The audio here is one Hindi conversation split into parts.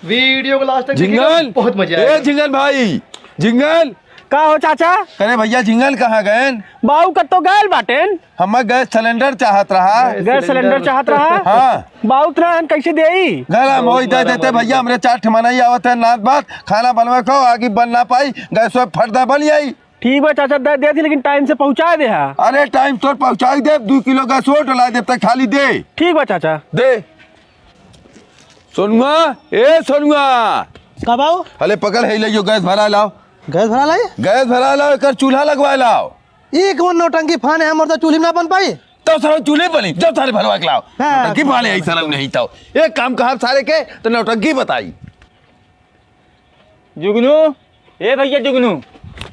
वीडियो को लास्ट तक झिंगल बहुत मजा आया। झिंगल भाई झिंगल का हो चाचा? अरे भैया झिंगल कहाँ गए? बाऊ कत्तो गैल बाटेन? हम गैस सिलेंडर चाहत रहा। गैस सिलेंडर चाहत रहा? हाँ बाऊ तुरा कैसे देई? घर हम हो देते भैया, हमरे 4 ठिमाना ही आवत है नाथ बात खाना बनवे को आगे बन ना पाई, गैस फटदा बन जाई। ठीक बा चाचा दे दी, लेकिन टाइम से पहुँचा दे। अरे टाइम तो पहुँचाई दे, 2 किलो गैस डला दे तक खाली दे। ठीक बा चाचा दे। सोनुआ सोनुआ का बाऊ? अरे पकड़ है लियो, गैस भरा लाओ। गैस भरा लाई? गैस भरा लाओ, एक चूल्हा लगवा लाओ। एक वो नौटंकी फान है, हमर तो चूल्हे ना बन पाई। तो सारे चूल्हे बनी जब सारे भरवा के लाओ। हाँ। नौटंकी भाले ऐसा नहीं था। एक काम कहा सारे के तो नौटंकी बताई। जुगनू भैया जुगनू।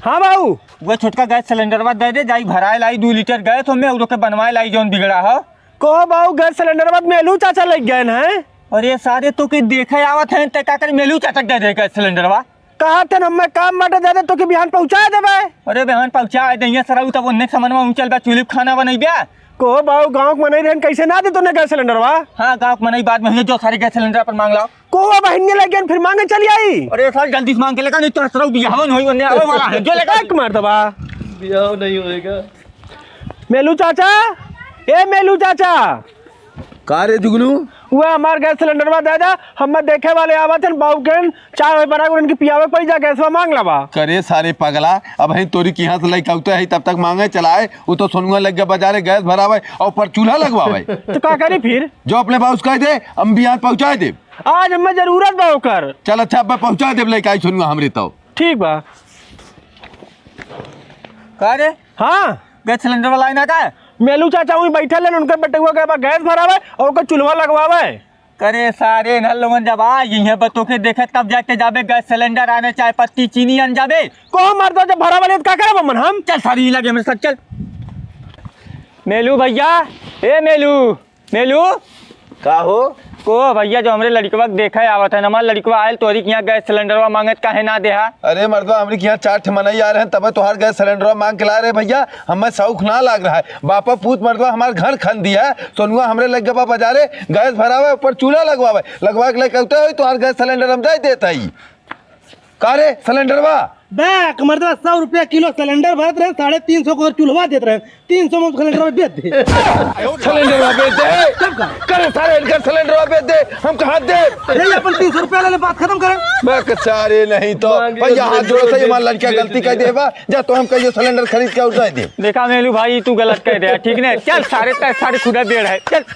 हाँ बाऊ वो छोटका गैस सिलेंडर बाद दे दे, जाई भराए लाई 2 लीटर गैस हमें और बनवाए लाई जौन बिगड़ा हो। कहो बाऊ गैस सिलेंडर बाद मेलू चाचा लग गए हैं। और ये सारे तो के देखे आवत हैं ते का कर मेलू चाचा दे दे गैस सिलेंडर बा। कहा थे हम काम बाटे दे दे तो के बिहान पहुँचा देवे। अरे बहन पहुंचा दे सराऊ तब उन्ने समनवा ऊंचल बा चूल्हे खाना बनैबा। कहो बाऊ गाँव के मनई रहन कैसे ना दे तूने गैस सिलेंडर बा? हाँ गाँव मनई बाद में जो सारे गैस सिलेंडर पर मांग लाओ। कहो बहन लग गए फिर मांगे चली आई। अरे सर जल्दी से मांग के लेगा, नहीं तो सराऊ बिहावन होई वन्ने आवे वाला है जो लेगा। एक मर्तबा ब्याह नहीं होएगा। मेलू चाचा मेलू चाचा का रे जुगनू? वो हमार गैस सिलेंडर बा दे दा, हम देखे वाले आवत हैं बाऊ के चाय बना के उनकी पियावे पड़ जा गैस मांग लबा। करे सारे पगला, अब है तोरी की हाथ लई कहते है तब तक मांगे चलाए। वो तो सोनुआ लग गया बाजारे गैस भरावे और पर चूल्हा लगवावे। तो का करी फिर? जो अपने बाउस कह दे हम भी यहाँ पहुँचा दे। आज हमें जरूरत बा ओकर। चल अच्छा अब पहुँचा दे लेके आई सोनुआ हमरे तो। ठीक बा। का रे हाँ गैस सिलेंडर वाला ना का मेलू चाचा वहीं बैठे लेन, उनके बटुआ के गैस भरावे और ओकर चूल्हा लगवावे। करे सारे न लोगन जब आ यहीं बतो के देखे तब जाके जाबे गैस सिलेंडर आने चाय पत्ती चीनी अन जाबे। को मार दो जब भरा वाले का करे बमन हम। चल सारी लगे मेरे साथ चल। मेलू भैया मेलू का हो? को भैया जो हमरे लड़कवा देखा आवत है हमार लड़कवा आयल तोरी के यहाँ गैस सिलेंडरवा मांगत काहे ना देहा? अरे मर्दवा हमरे के यहाँ 4 ठिमाना ही आ रहे हैं तब तोहार गैस सिलेंडर मांग के ला रहे भैया। हमें शौक ना लग रहा है। बापा पूत मर्दवा हमारे घर खन दिया है। सोनुआ हमरे लग गया बाजारे गैस भरावे ऊपर चूल्हा लगवावे, लगवा के कहते हो तोहार गैस सिलेंडर हम जाए देता ही। का रे सिलेंडरवा? बैक मर्दवा 100 रुपया किलो सिलेंडर भरत रहे, 350 को चूल्हा देते रहे, 300 में सिलेंडर बेच दे। सिलेंडरवा बेच दे। करे सारे इनका सिलेंडरवा बेच दे, हम कहाँ दे? यही अपन 300 रुपया ले बात खत्म करें। मैं सारे नहीं तो भैया हाथ जोड़ो तो हमारा लड़का गलती कर देगा जा तो हम कहिए सिलेंडर खरीद के उठाए दे। देखा मेलू भाई तू गलत कह दे ठीक ने। चल सारे खुदा बेड़ है चल।